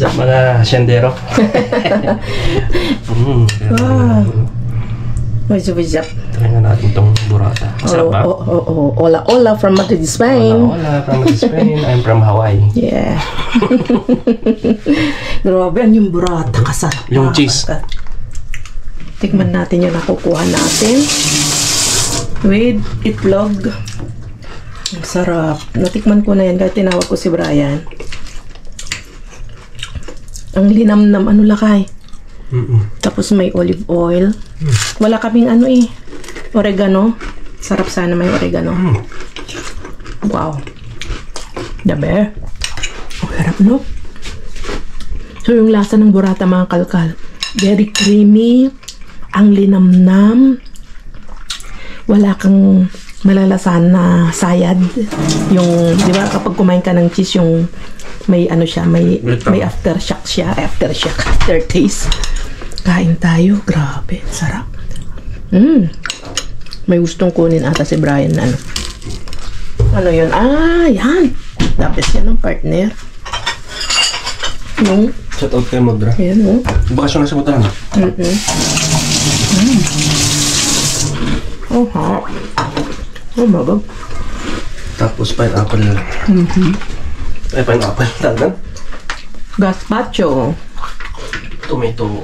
Sa mga siyendero. Wajab. Try nga natin itong burrata. Masarap ba? Hola, hola from Madrid, Spain. Hola from Madrid, Spain. I'm from Hawaii. Yeah. Grabe, yung burrata. Kasarap. Yung cheese. Tikman natin yung nakukuha natin. With itlog. Ang sarap. Natikman ko na yan kahit tinawag ko si Brian. Ang linamnam, ano lakay. Tapos may olive oil. Wala kaming ano oregano. Sarap sana may oregano. Wow. Dabe. Ang sarap, no? So yung lasa ng burrata mga kalkal. Very creamy. Ang linamnam. Wala kang malalasan na sayad. Yung, di ba kapag kumain ka ng cheese, yung may ano siya, may aftershock siya, aftertaste. Kain tayo, grabe, sarap. May gustong kunin ata si Brian na ano yun? Ah, yan. Tapos yan ang partner. Yung Shout out kay Modra. yan, no? Bakasyon na sa Butaran. Oh, ha. Oh, mabaw. Tapos pineapple. Ay, pineapple. Talagang? Gazpacho. Tomato.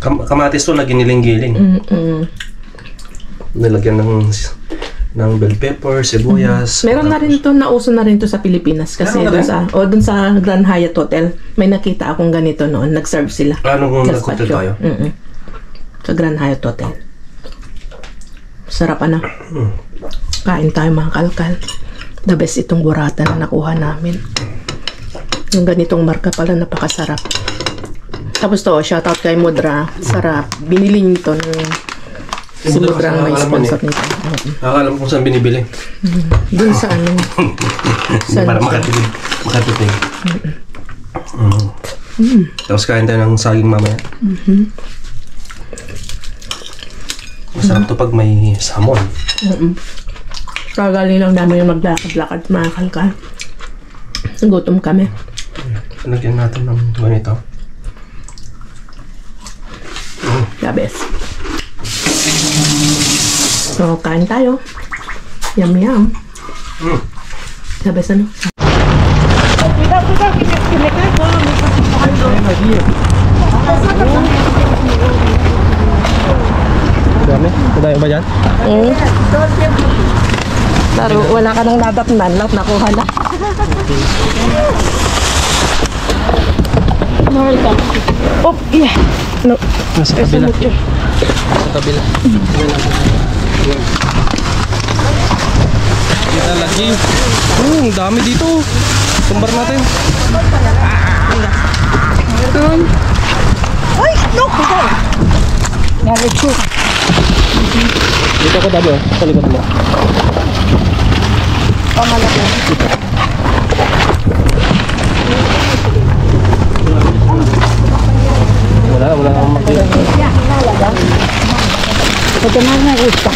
Kamatis to na giniling-giling. Nilagyan ng bell pepper, sibuyas. Meron na rin to, nauso na rin to sa Pilipinas kasi dun sa Grand Hyatt Hotel, may nakita akong ganito noon, nag-serve sila. Anong nag-hotel tayo? Sa Grand Hyatt Hotel. Sarap na. Kain tayo mga kalkal. The best itong burrata na nakuha namin. Yung ganitong marka pala, napakasarap. Tapos to, shoutout kay Modra. Sarap. Binili nyo to ng si Modra may sponsor nito. Nakakalam kung saan binibili. Dun sa ano. Para makatipid. Tapos kain tayo ng saging mamaya. Masarap to pag may salmon. Kagaling lang namin yung maglakad-lakad mga kalkal. Gutom kami. Lagyan natin ng ganito. The best. So, kain tayo. Yum, yum. The best ano? Dami? Dami ba dyan? Pero wala ka nang nadatnan. Lahat nakuha na. Oh, yeah. No. Nasa kabila. Nasa kabila. Kita lagi. Dami dito. Tumbar natin. Ay, no! Nalito. Dito ako dabo. Sa likod mo. Pamalaki. Wala akong makita. Ito na nga gusto.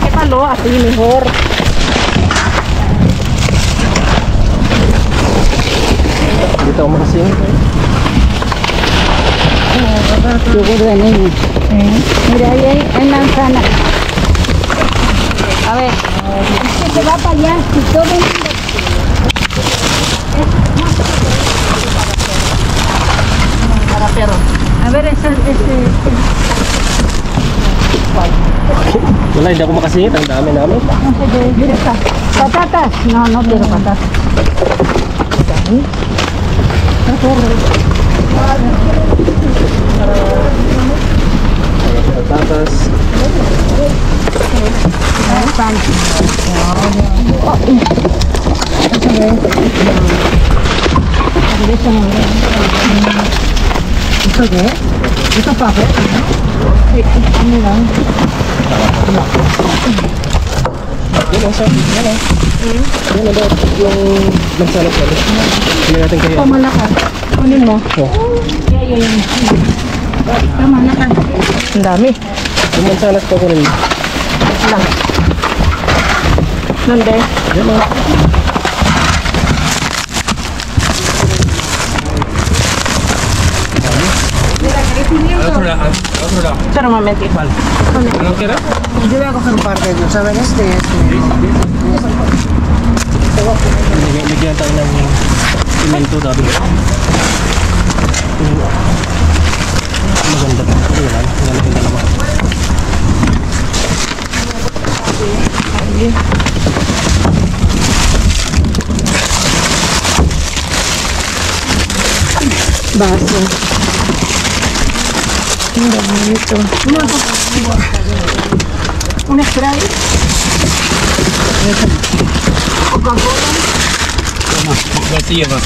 Kita lo, así mejor. Dito ako makasing. Cukup dengan ini. Mira, ahí hay manzana. A ver, se va para allá. Si todo el mundo... A ver, Wala, hindi ako makasingit. Ang dami namin. Patatas. No, no quiero patatas. Patatas. Pan. ¿Esto qué? ¿Esto es papel? Ano lang? Yan ang sabi. Yan ang. Yan ang yung nagsalat-salat. Hindi natin kaya. Pamalakan. Kunin mo. Oh. Tama na ka. Ang dami. Yung mansanas ko rin. Lang. Nande? Yan lang. Pero mamenti. Anong kira? Hindi ako kang parte doon. Sa Wednesday. Bigyan tayo ng simento dabi. Maganda. Wala na. Wala na yung dalawa. Baso. Ang dami ito. Una spray. Gracias, ma.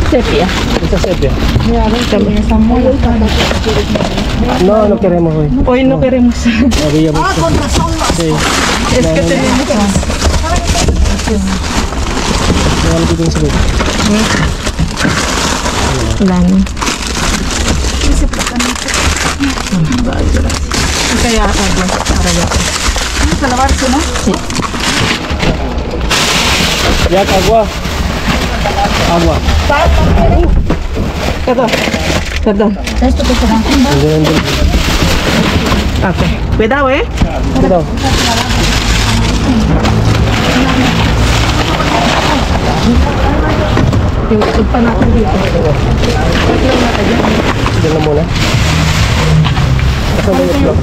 Sepia. Ito sepia. Kami. No, no queremos hoy. Hoy no queremos. Habíamos. Con razón. Sí. Es que tenemos. Wala dito yung sagot. Wala na. Kaya agua para ya. Vamos a lavarse, ¿no? Yak, agua. Agua. Perdón. Perdón. Esto que se dan. Okay. Cuidado, eh. Cuidado. Yung pa natin dito. Diyan na muna. Asa mo yung vlog?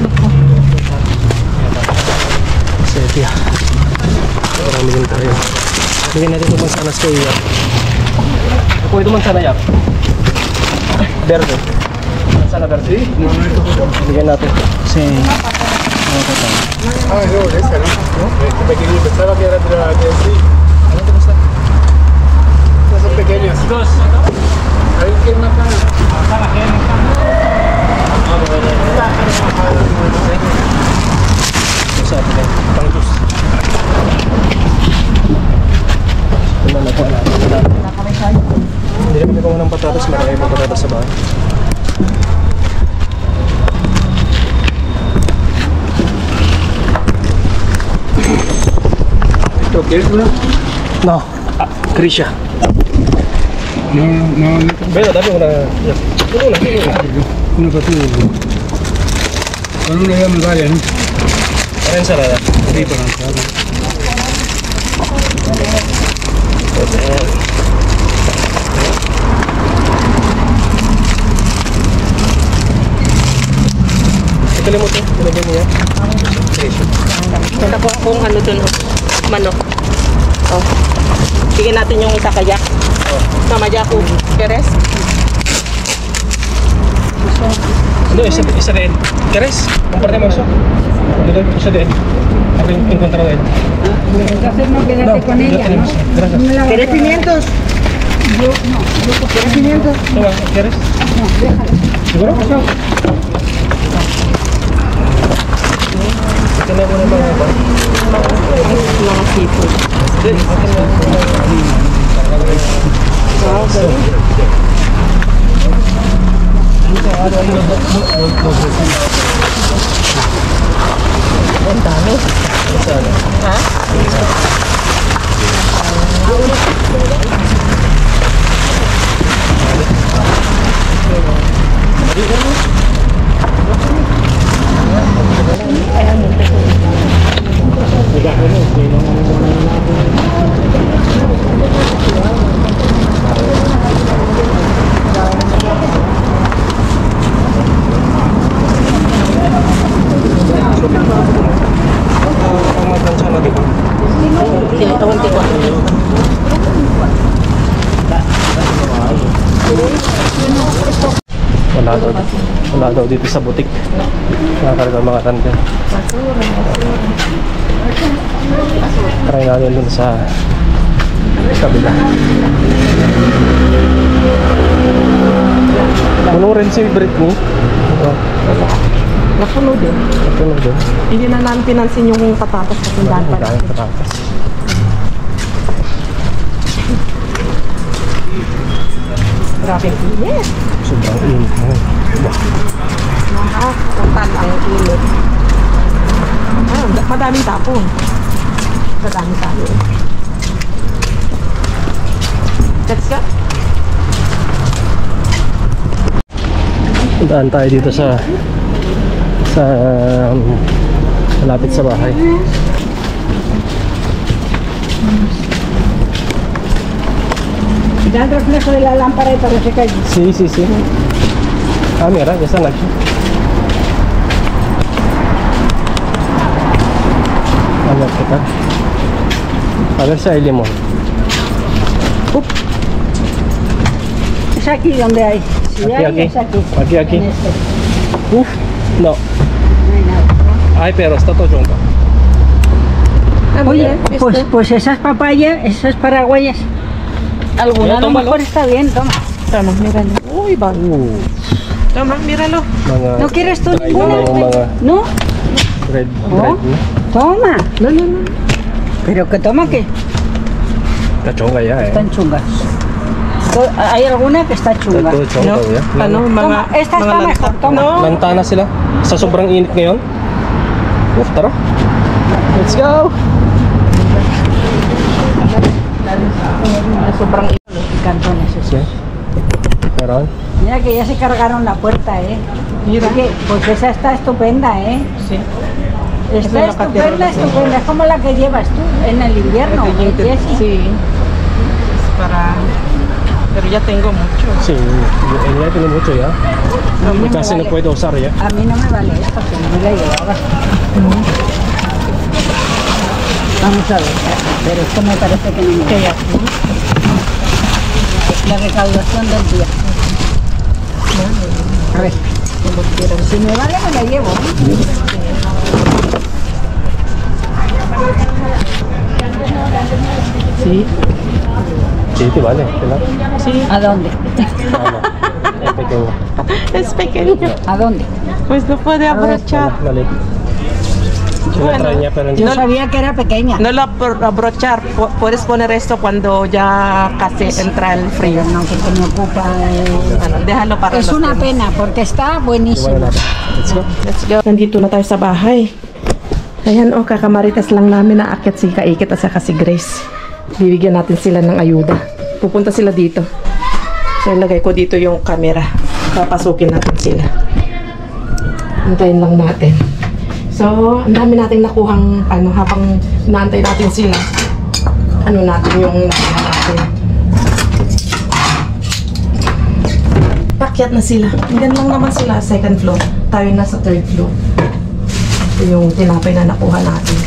Sepia. Marami din tayo. Bigyan natin ito mansanas ko iyak. Ako ito mansana yak. Verde. Mansana verde. Bigyan natin. Kasi mga katang. Ah, no, esa no. Pequeñito, pensaba que era de la DSI. Ano ito basta? Estos son pequeños. Dos. Ahí que más cara. Sa atin. Pangkus. Tumala ko na. Hindi na kami kuha ng patatas. Marami pang patatas sa bahay. ¿Esto quieres una? No. Krisha. No, no, no. Pero dame una. Una patilla. Con una ya me vale, ¿no? Para ensalada. Sí, para lanzar. Ito mo ito. Nilagyan mo yan. Krisha. Ganda ko kung ano dun. Manok. Oh. Bigyan natin yung isa kaya. Sama Jaco Perez. No, isa din. ¿Quieres? Compartimos eso. Isa din. Ako yung encontrado din. Entonces no quédate con ya ella, ¿no? tenemos. Gracias. ¿Quieres pimientos? Yo no. ¿Quieres pimientos? Toma, ¿quieres? No, déjalo. ¿Seguro? Ito na muna mga Mga seafood. Wow, galing. Ang dami. Ha? Tawag ko. Wala daw dito sa butik. Nakakarga mga tanda. Try natin dun sa kabila. Puno rin si Brit mo. Wala. Napuno din. Puno din. Hindi na namin pinansin yung patatas na tindahan pa natin. Patatas. Grabe ang init. Sobrang init ngayon. Nakakapuntan ang init. Madaming tapon. Madaming tapon. Let's go. Puntaan tayo dito sa malapit sa bahay. Da el reflejo de la lámpara y parece que allí. Sí. Ah, mira, ya están aquí. A ver qué tal. A ver si hay limón. Es aquí donde hay. Si Aquí, hay, aquí. es aquí. Aquí. En este. Uf, no. No hay nada. Ay, pero está todo junto. Oye, pues esas papayas, esas paraguayas, alguna a lo tómalo. mejor está bien, toma. Tama, míralo. Uy, bago. Tama, míralo. Mga ¿No quieres tú dried ninguna? na yung mga ¿No? bread, No. bread na. Toma. No. Pero que toma que Kachonga ya, eh. están chungas. Hay alguna que está chunga. Todo chonga, No, ya. ano, mga... Toma, esta mga está lansa- mejor, toma. No. Lanta na sila. Sa sobrang init ngayon. Uf, tara. Let's go! Sobrang init. Cantones esos. Sí. Meron. Mira que ya se cargaron la puerta, Mira. Oye, pues esa está estupenda, Sí. Está Esa es la estupenda, catedral. estupenda. Es como la que llevas tú en el invierno, Jessie. Sí. Es para... Pero ya tengo mucho. Sí, ella tiene mucho ya. A mí no me Casi no vale. puede usar ya. A mí no me vale esto, que no me la llevaba. Vamos a ver, pero esto me parece que no me Kaya, La recaudación del día. A ver, si me vale me la llevo. sí. Sí, te vale. ¿Verdad? Sí. ¿A dónde? Ah, no. Es pequeño. Es pequeño. ¿A dónde? Pues no puede abrochar. Dale. Sí la Bueno, traía, pero Yo sabía que era pequeña. No lo abrochar. Puedes poner esto cuando ya casi entra el frío. No, que me ocupa. Bueno, déjalo para Es los una demás. pena porque está buenísimo. Let's go. Let's go. Nandito na tayo sa bahay. Ayan o, kakamaritas lang namin na aakyat si Kaikit at saka si Grace. Bibigyan natin sila ng ayuda. Pupunta sila dito. So, ilagay ko dito yung camera. Papasukin natin sila. Antayin lang natin. So, ang dami natin nakuhang habang inaantay natin sila. Ano natin yung nakuha natin. Pakyat na sila. Hanggang lang naman sila, second floor. Tayo na sa third floor. Ito yung tinapay na nakuha natin.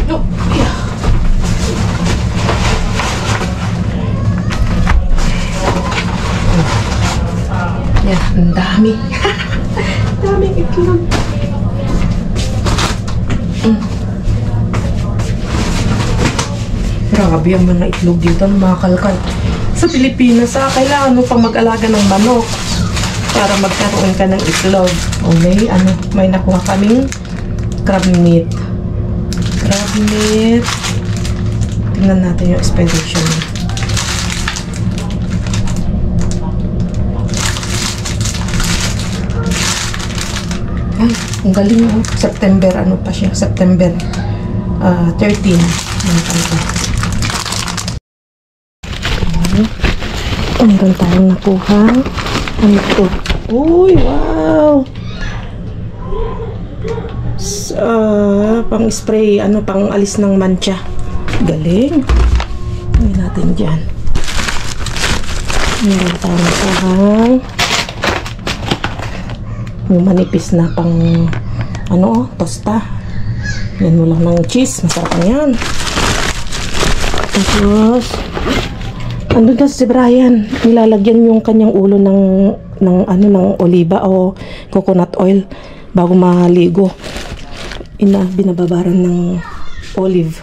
Oh, yeah. Yan, ang dami. Daming itlog. Grabe ang mga itlog dito, mga kalkal. Sa Pilipinas, kailangan mo pang mag-alaga ng manok para magkaroon ka ng itlog. O may nakuha kaming crab meat. Crab meat. Tingnan natin yung expedition. Ay, ang galing mo. September, ano pa siya? September 13. Mga kalkal. Meron tayong nakuha. Ano ito? Uy, wow! Pang spray, pang alis ng mancha. Galing. Hindi natin dyan. Meron tayong nakuha. Yung manipis na pang, tosta. Yan mo lang ng cheese. Masarap na yan. Tapos, andun na si Brian, nilalagyan yung kanyang ulo ng oliba o coconut oil bago maligo. Binababaran ng olive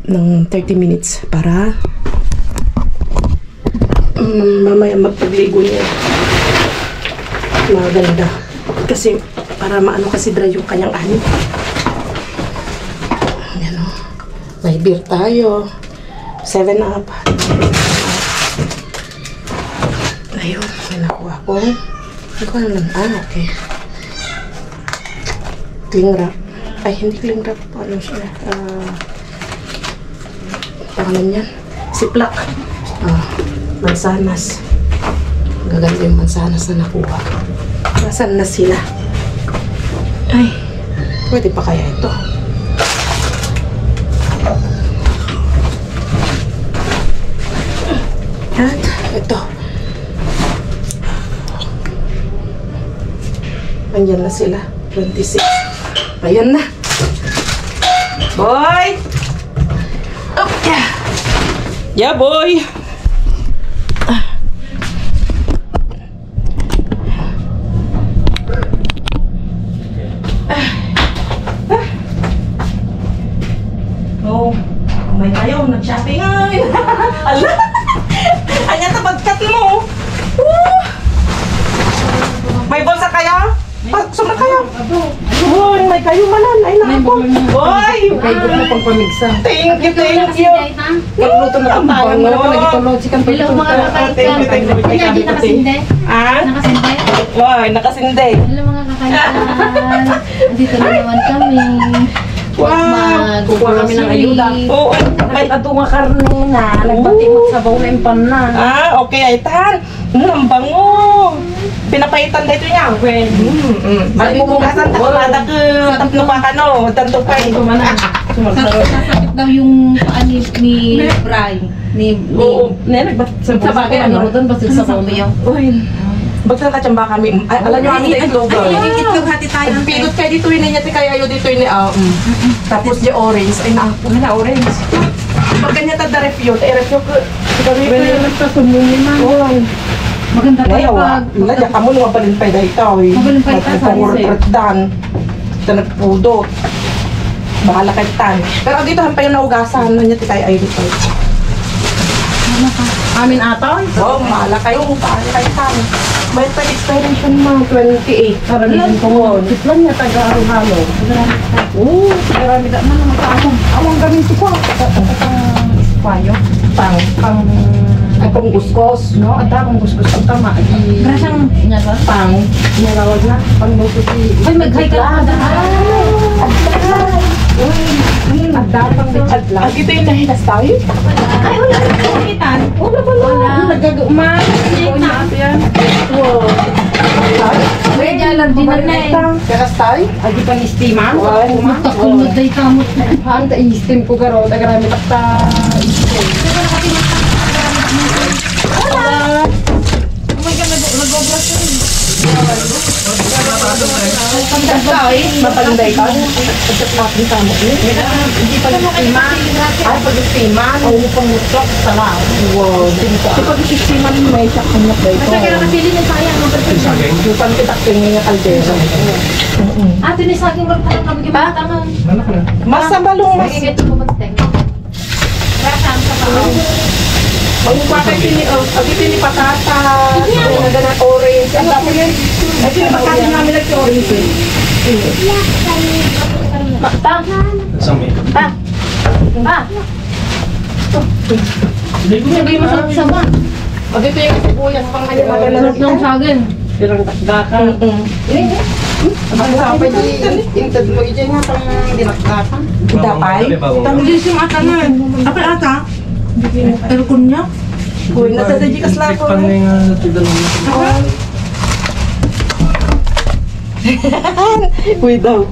ng 30 minutes para mamaya magpagligo niya. Maganda. Kasi para maano kasi dry yung kanyang ani. Ayan o. May beer tayo. 7-Up. Ayun. May nakuha ko. Hindi ko alam. Okay. Cling wrap. Ay, hindi cling wrap. Ano siya? Pangalan yan? Ziploc. Mansanas. Gaganda yung mansanas na nakuha. Nasaan na sila? Ay, pwede pa kaya ito? At ito. Andyan na sila. 26. Ayan na. Boy! Oh, yeah. Yeah, boy! Oh, may tayo. Nag-shopping ay. Ala! Anya tabagkat mo. May bolsa kaya? Summa kayo. Uy, may kayo manan. Ay, nako. Uy! Kay ko na pang pamigsa. Thank you, thank you. Magluto na ang bango. Nagitulog si Kang Hello mga kakaitan. Kaya di nakasinde? Ah? Nakasinde? Uy, nakasinde. Hello mga kakaitan. Dito na naman kami. Wow! Kukuha kami ng ayuda. Oo. Kahit ato nga karne na, nagbatimot sa baw na impan na. Ah, okay, ay tan. Ang bango. Pinapaitan dito niya. Well, magbubukasan takamada ke tapno pa kano, tanto pa ito man. Sasakit daw yung paan ni Bray. Oo, nene ba Sa bagay, ano doon, basta sa baw niya. Uy. Bagta ka chamba kami. Ay, alam niyo ano itlog. Itlog hati tayo. Pilot kayo dito yun niya kaya ayo dito yun. Tapos di orange. Ay na orange. Pag ganyan ta da refuse, refuse ko. Kami ko. Maganda tayo Ngayon, pag... wala kamu lumabalin pa dito. Mabalin pa ito, Pag-urot-dan. Ito nagpudot. Bahala kay tan. Pero dito hampay yung naugasan. Nanya ti tayo ay dito. Amin ata. Oo, bahala kayo. Bahala kay tan. May expiration mo, 28. Karamihan ko mo. Kitlan niya taga-aruhalo. Oo, marami na man magkaamong. Among gamitin ko. Payo. Pang akong guskos, no? At akong guskos ang tama. Grasyang nga ba? Pang nalawag na. Pang gusto si... Ay, mag-hi ka na Agdapang di adla. Dito yung nahilas tayo. Ay, wala rin kakitan. Wala ba no? Nagagauman. Wow. May jalan din na eh. Kakas tayo? Agi pang istiman. Magkakulod day kamot. Hanta istim ko garo. Nagarami takta. Wala. Oh my God, nag-obras ko rin. Mapalinday ka? Pagkat natin sa mo. Hindi pa nag-istiman. Ay, pag-istiman. Oo, pang-mutlak. Sala. Wow. Di pag-istiman, may siya kanyak ba ito? Kaya nakasili na sayang. Yung pankitak yung kaldera. Ah, tinisaging wag tayo kami kibatangan. Mas sa balong mas. Magigit mo magteng. Rasam sa pao. Magpapakay pini, pini patata. Nagana orange. Ang dami yun. Ay, pinapakain namin nag-orange eh. Pa. Pa. Pa. Sabi mo sa sama. Pag ito yung sibuyas pang kanya magana. Sarap ng saging. Pirang takdakan. Ang sapay di intad mo ije nga pang dinakdakan. Dapay? Hindi siya matanan. Apal ata? Pero kunya? Uy, natadaji ka slako. Uy daw.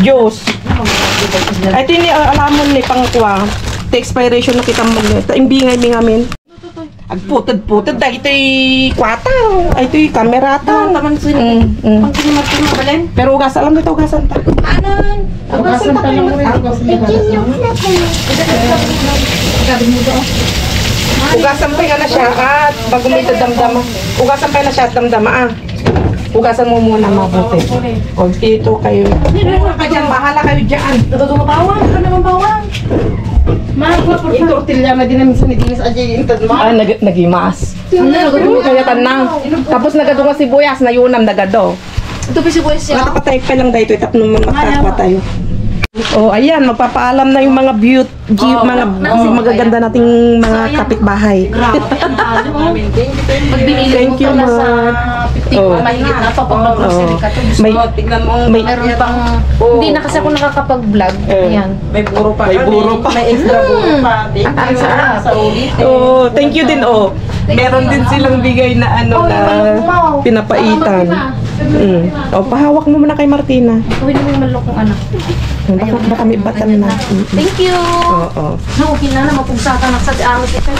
Diyos. Ito yung alamon ni pangkuha. The expiration na kita mo. Imbingay mi ngamin. Agputad-putad. Ito'y kwata. Ito'y kamerata. Taman sila. Pang kinimat ko mabalin. Pero ugas, alam mo ito ugasan ta. Anon? Ugasan ta kayo. Gabi mo doon. Ugasan pa na siya at bago may damdama. Ugasan pa na siya at damdama ah. Hugasan mo muna mabuti. O, dito kayo. Ka dyan, bahala kayo dyan. Natutulong bawang, ano naman bawang? Yung tortilla na din namin sa Nidinis Ajay, intad mo. Ah, nagimas. Kaya tanang. Tapos nagadunga sibuyas na yunam nagado. Ito pa si Boy siya. Matapatay pa lang dahito. Itap naman matapatay. Oh, ayan, magpapaalam na yung mga mga magaganda nating mga kapitbahay. Thank you, ma. Oh. Mahigit na pa pag mag-grocery ka to. May Meron pang, hindi na kasi ako nakakapag-vlog. Ayan. May buro pa. May extra buro pa. Thank you sa ulit. Oh, thank you din, oh. Meron din silang bigay na ano na pinapaitan. Oh, pahawak mo muna kay Martina. Uy, naman malokong anak. Baka may batan na. Thank you. Oo. Okay na, mapugsakan na sa angot ito.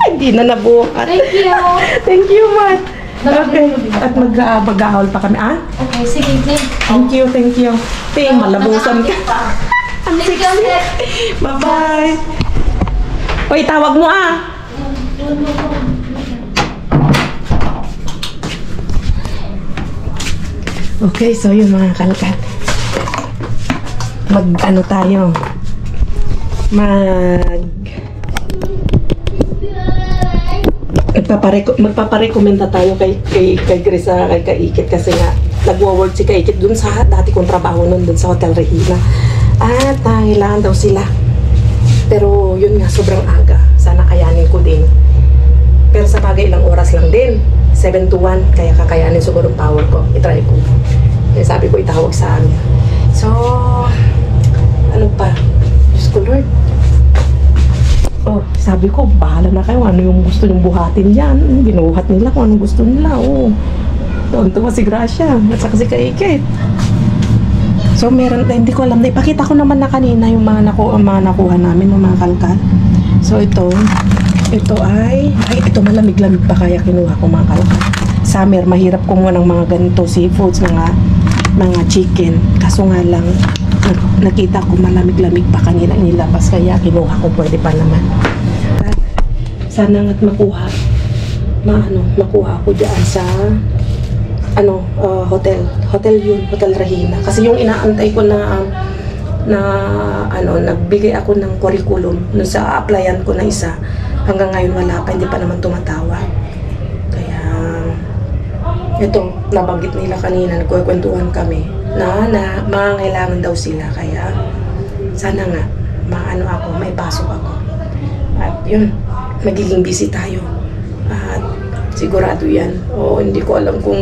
Hindi na nabuhat. Thank you. Thank you, Mat. Okay. At mag-ahol pa kami, ah? Okay, sige. Thank you, thank you. Ting, malabusan ka. Ang sexy. Bye-bye. Oy, tawag mo, ah. Okay, so yun mga kalkat. Mag-ano tayo? Magpaparekomenda tayo kay Grisa, kay Kaikit kasi nga nagwo-work si Kaikit dun sa dati kong trabaho nun dun sa Hotel Regina. At kailangan daw sila. Pero yun nga, sobrang aga. Sana kayanin ko din. Pero sa bagay, ilang oras lang din. 7 to 1, kaya kakayanin siguro ang power ko. I-try ko. Kaya sabi ko, itawag sa amin. So, ano pa? Diyos ko, Lord. Oh, sabi ko, bahala na kayo. Ano yung gusto nyong buhatin dyan? Binuhat nila kung anong gusto nila. Oh. Tuwa si Gracia. At saka si Kaikit. So, meron, hindi ko alam. Ipakita ko naman na kanina yung mga nakuha namin, yung mga kalkal. So, ito ay ito malamig-lamig pa kaya kinuha ko mga kalkal. Summer, mahirap kumuha ng mga ganito seafoods, mga chicken. Kaso nga lang, nakita ko malamig-lamig pa kanina nilabas kaya kinuha ko, pwede pa naman. At sana nga't makuha ko dyan sa hotel yun, Hotel Regina. Kasi yung inaantay ko na nagbigay ako ng curriculum no sa applyan ko na isa. Hanggang ngayon wala pa, hindi pa naman tumatawa. Kaya ito, nabanggit nila kanina, nagkukwentuhan kami na mangangailangan daw sila. Kaya sana nga may pasok ako. At yun, magiging busy tayo. At sigurado yan. O hindi ko alam kung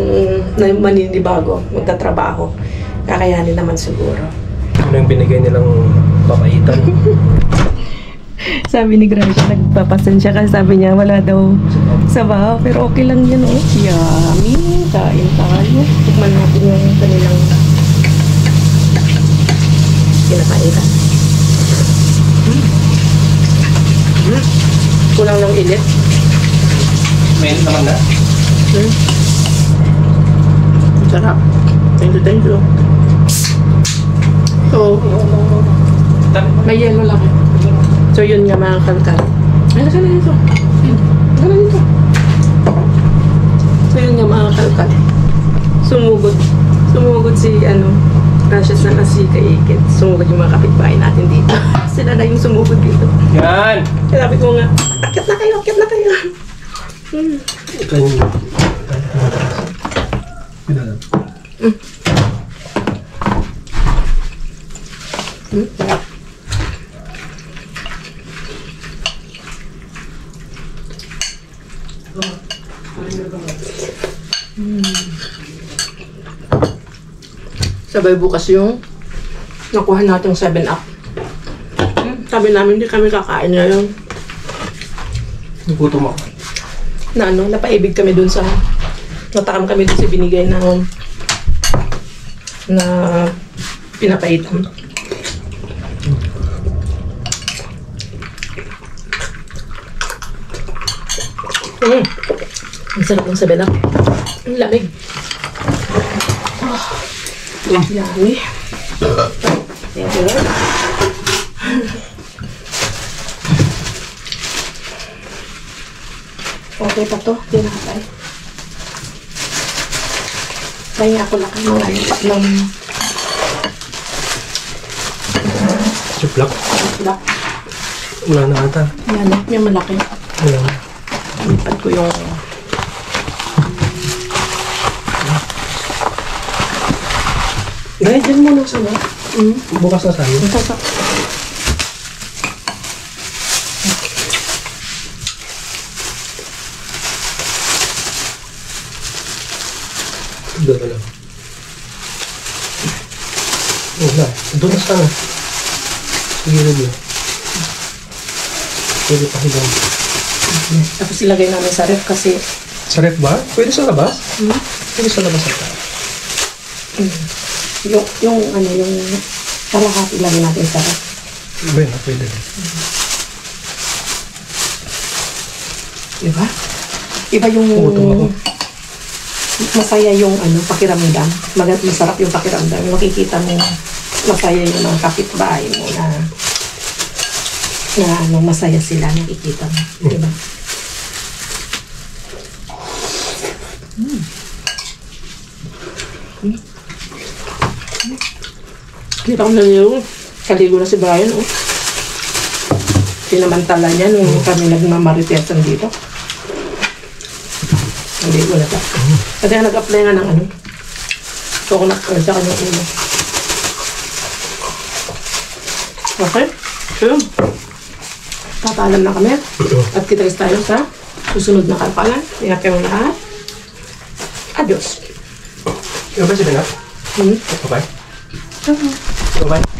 maninibago, magtatrabaho. Kakayanin naman siguro. Ano yung binigay nilang papaitan? Sabi ni Gracia, nagpapasensya kasi sabi niya wala daw sabaw. Pero okay lang yun, oh. Yummy. Kain tayo. Tikman natin yung kanilang pinapaitan. Kulang ng ilit. May naman na. Sarap. Thank you. So, may yelo lang. So, yun nga mga kalkal. Ay, nasa na dito. Nasa na dito. So, yun nga mga kalkal. Sumugod si, Gracias na si Kaikit. Sumugod yung mga kapitbahay natin dito. Sila na yung sumugod dito. Yan! Sabi ko nga, akyat na kayo. Ito yung... Sabay bukas yung nakuha natin 7-up. Sabi namin hindi kami kakain ngayon. Nagutom ako. Napaibig kami dun sa natakam kami dun sa binigay na pinapaitan. Ang sarap ng 7-up. Ang lamig. Yummy. Thank you. Okay pa to. Tinatay. Kaya ako lang mga lipat ng Chuplak. black. Wala na ata. Yan, yung malaki. Wala na. Lipat ko yung Dahil dyan muna sana. Bukas na sana. sasak. Doon na lang. Wala. Doon na sana. Sige rin yun. Pwede pa hilang. Tapos ilagay namin sa ref kasi Sa ref ba? Pwede sa labas? Pwede sa labas ata. yung ano, yung kalahati ilagay natin sa ref. Bueno, pwede rin. Diba? Iba yung Gutom ako. masaya yung ano, pakiramdam. Masarap yung pakiramdam. Yung makikita mo masaya yung mga kapitbahay mo na ano, masaya sila, nakikita mo. Diba? Kita ko naliw. Kaligo na si Brian, oh. Pinamantala niya nung kami nagmamaritesan dito. Naligo na siya. Kasi nag-apply nga ng ano. Coconut oil sa kanyang ulo. Okay? So, papaalam na kami. At kita-kits tayo sa susunod na kalpalan. Ingat kayong lahat. Adios. Yung ba si Benat? Hmm? Okay. Okay.